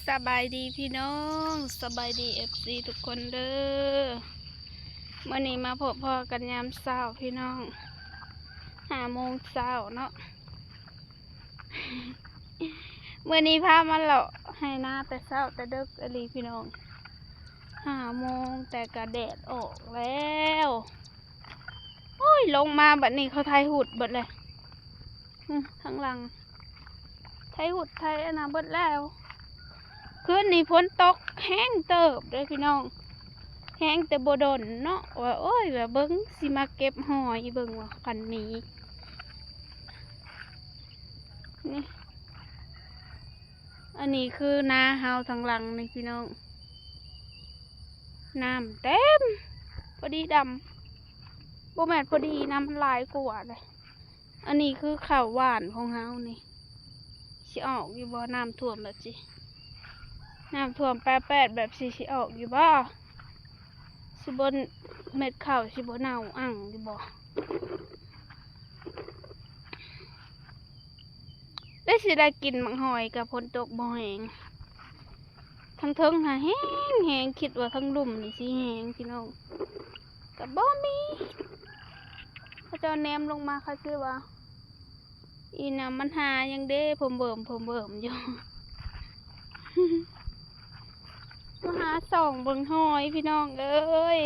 สบายดีพี่น้องสบายดีFCทุกคนเด้อมื่อนี้มาพบพอกันยามเช้าพี่น้อง5 โมงเช้าเนาะเมื่อนี้พามาเลาะให้หน้าแต่เช้าแต่ดึกอะไรพี่น้อง5 โมงแต่กระแดดออกแล้วโอ้ยลงมาบัดนี้เขาไทยหุดเบิดเลยข้างหลังไทยหุดไทยอันนั้นเบิดแล้วคืนนี้ฝนตกแห้งเติบเลยพี่น้องแห้งแต่บ่ดนเนาะว่าโอ้ยแบบเบิ้งสิมาเก็บหอยเบิ้งว่ากันมีนี่อันนี้คือนาเฮาทางหลังนี่พี่น้องน้ำเต็มพอดีดำบ่แม่นพอดีน้ำมันลายกว่าเลยอันนี้คือข้าวหวานของเฮานี่สิออกอยู่บ่น้ำท่วมแบบสิน้ำท่วมแปดแบบสิออกอยู่บ่สิบนเม็ดข้าวสิบนเน่าอ่างอยู่บ่ได้สิได้กินมังหอยกับพนตกบ่แหงทั้งเทิงหาแห้งแหงคิดว่าทั้งลุ่มนี่สิแหงพี่น้องกับบ่มีเขาเจ้าแนมลงมาเขาคือว่าอีน้ำมันหายังเด้ผมเบิ่มอยู่ มาหาส่องเบิ่งหอยพี่น้องเอ้ย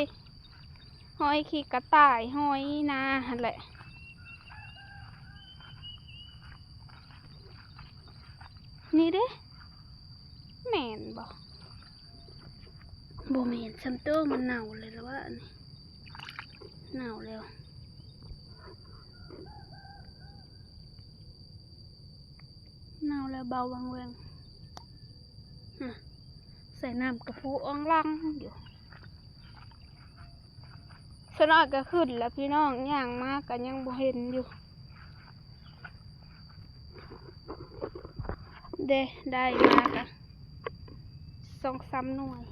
หอยขี้กระต่ายหอยนาหั่นแหละนี่เด้แม่นบ่แม่นซัมเตอร์มันเน่าเลยแล้วว่านี่เน่าแล้วเบาวังเวงใส่น้ำกระฟูอ่องลังอยู่สนอดก็ขึ้นแล้วพี่น้องย่างมากกันยังบ่เห็นอยู่ได้มากัน2-3 หน่วย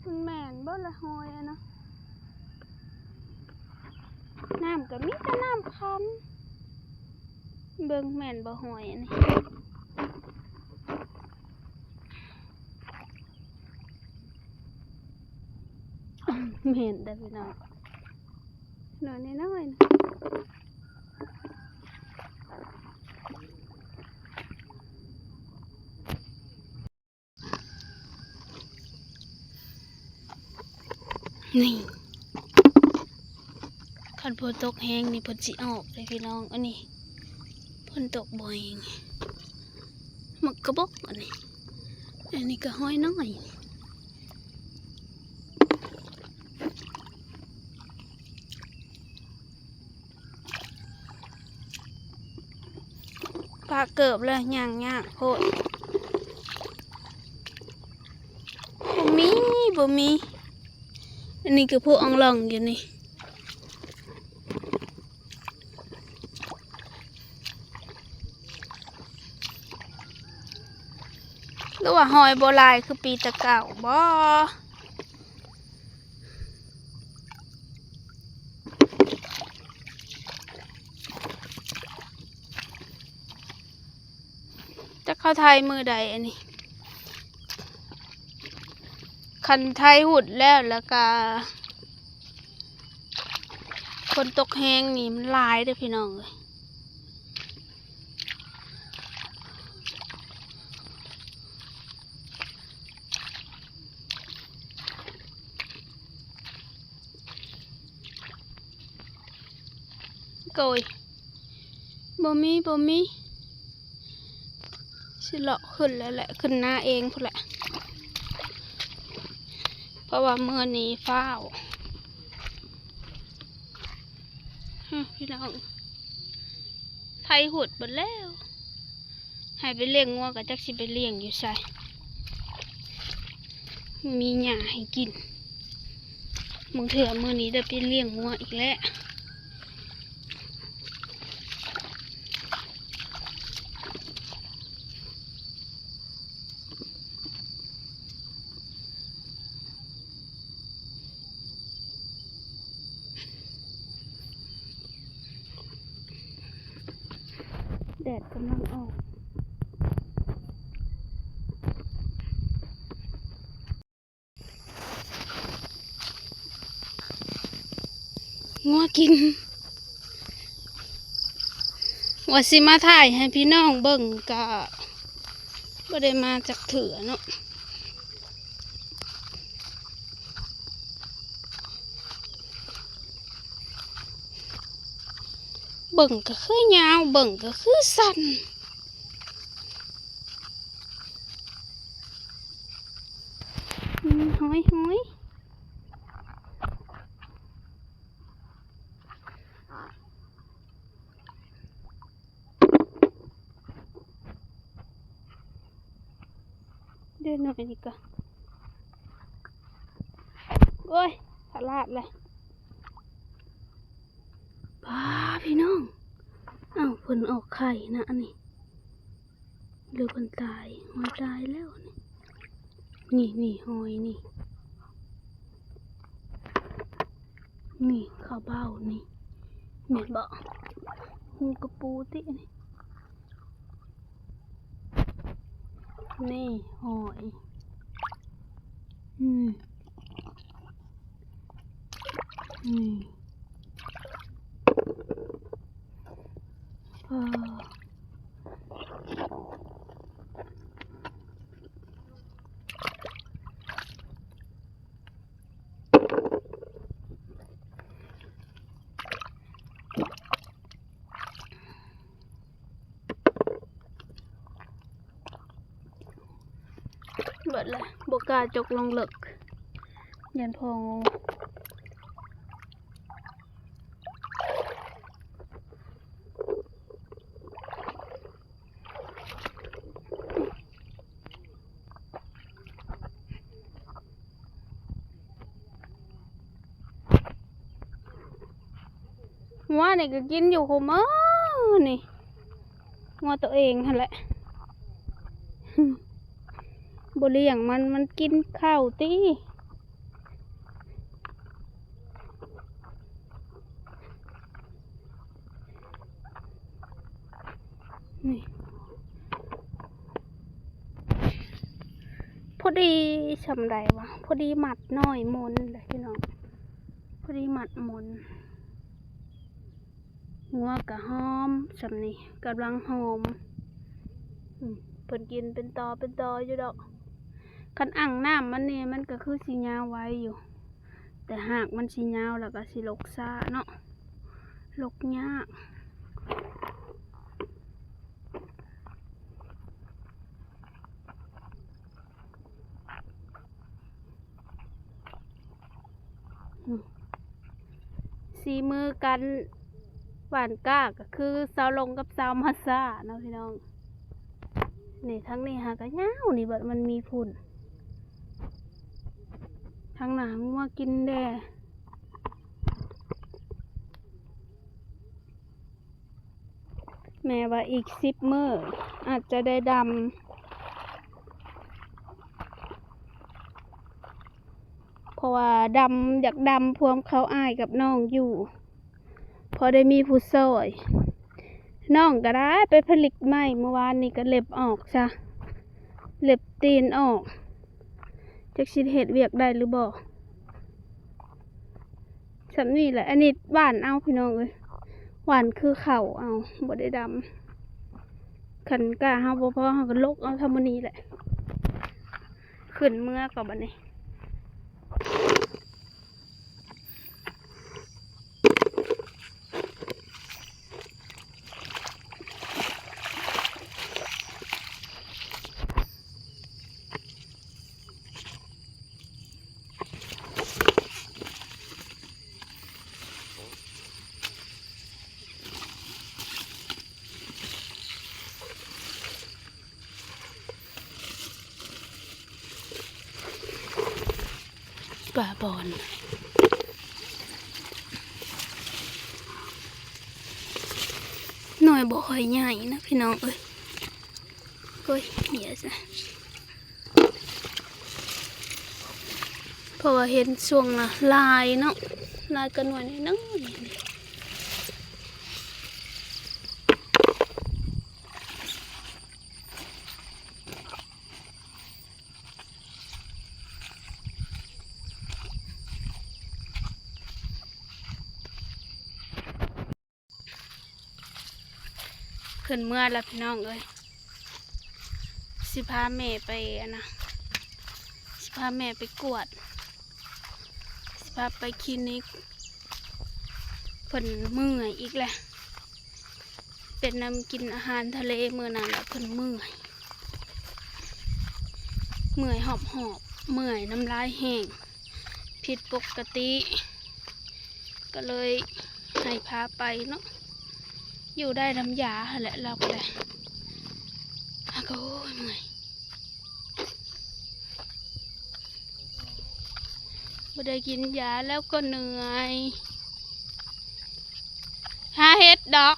คุณแม่นบ่ละหอยอะนะน้ำก็มีแต่น้ำคันเบิ่งแม่นบ่หอยอันนี้เห็นได้พี่น้องหน่อยน้อยนะนี่คันฝนตกแห้งนี่ฝนสิออกเลยพี่น้องอันนี้ฝนตกบ่อยหมักกระบอกอันนี้ก็ห้อยน้อยปลาเกิบเลยย่างโคตรบ่มีอันนี้คือพวกอ่องหล่องอยู่นี่หรือว่าหอยโบราณคือปีตะเก่าบ่จะเข้าไทยมือใดอันนี้คันไทยหุดแล้วก็คนตกแห้งนี่มันลายเด้อพี่น้องเลยโกยบ่มีสิเลาะขึ้นแล้วแหละขึ้นหน้าเองพุ่นแหละเพราะว่าเมื่อนี้ฟ้าวพี่น้องไทยหุดหมดแล้วให้ไปเลี้ยงงัวกับจักสิไปเลี้ยงอยู่ใส่มีหญ้าให้กินมึงเถื่อมื่อนี้ได้ไปเลี้ยงงัวอีกแล้วแดดกำลังออก งัวกินว่าสิมาถ่ายให้พี่น้องเบิ่งกะบ่ได้มาจากเถื่อเนาะเบิ่งก็คือยาวเบิ่งก็คือสั้นหอยเดินหน่อยดีกว่าโอ้ยตลาดเลยป้าพี่น้องอ้าวเพิ่นออกไข่นะอันนี้หรือเพิ่นตายหอยตายแล้วนี่หอยนี่ข้าวเบ้านี่แม่นบ่หูกระปูตินี่หอยเบิดเลยบกล้าจกลงเหลึกยันพองงัวนี่ก็กินอยู่คุมื้อนี่งัวตัวเองหั่นแหละบ่เลี้ยงมันกินข้าวตินี่พอดีชำใดวะพอดีหมัดน้อยมนเลยพี่น้องพอดีหมัดมนงัวกะหอมสำนี่กำลังหอมเพิ่นกินเป็นตออยู่ดอกคันอ่างน้ำมันนี่มันก็คือสียาวไว้อยู่แต่หากมันสียาวแล้วก็สีลกซ่าเนาะลกยากสีมือกันหวานก้าก็คือสาวลงกับสาวมาซ่าเนาะพี่น้องนี่ทั้งนี้หากระยาวนี่เบิดมันมีฝุ่นทั้งหนังว่ากินแด่แม่ว่าอีก10 มื้ออาจจะได้ดำเพราะว่าดำอยากดำพวมเขาอ้ายกับน้องอยู่พอได้มีผู้ช่วยน้องก็ได้ไปผลิตใหม่เมื่อวานนี้ก็เล็บออกจ้ะเล็บตีนออกจักสิเฮ็ดเวียกได้หรือบ่สำนี่แหละอันนี้หวานเอาพี่น้องเอ้ยหวานคือเข่าเอาบ่ได้ดำขันกะเฮาบ่พอเฮาก็ลกเอาทำมื้อนี้แหละขึ้นเมื่อก็บัดนี้ป่าบอนหน่อยบ่ค่อยใหญ่นะพี่น้องเอ้ยก้อยเดี๋ยวจ้ะเพราะว่าเห็นช่วงละลายเนาะลายกันหน่อยนิดนึง พิ่นเมื่อแล้วพี่น้องเอ้ยสิพาแม่ไปนะสิพาแม่ไปกวดสิพาไปคลินิกเพิ่นเมื่อยอีกแหละเป็นนำกินอาหารทะเลมื้อนั้นแล้วเพิ่นเมื่อยหอบเมื่อยน้ำลายแห้งผิดปกติก็เลยให้พาไปเนาะอยู่ได้น้ำยาแหละเราก็ได้ก็โอ้ยเมื่อยบ่ได้กินยาแล้วก็เหนื่อยหาเห็ดดอก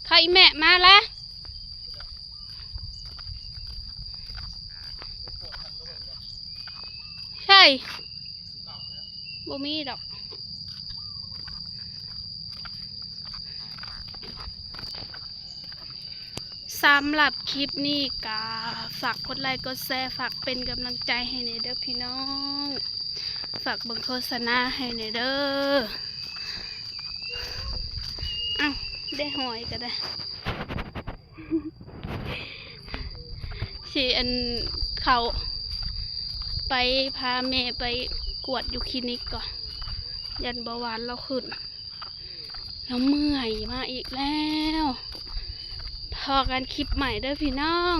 ใครแม่มาแล้วใช่บ่มีดอกสำหรับคลิปนี้ก็ฝากกดไลค์กดแชร์ฝากเป็นกำลังใจให้ในเด้อพี่น้องฝากเบิ่งโฆษณาให้ในเด้ออ้าวได้หอยก็ได้สิอันเขาไปพาแม่ไปกวดอยู่คลินิกก่อนยันเบาหวานเราขึ้นแล้วเมื่อยมาอีกแล้วพอกันคลิปใหม่เด้อพี่น้อง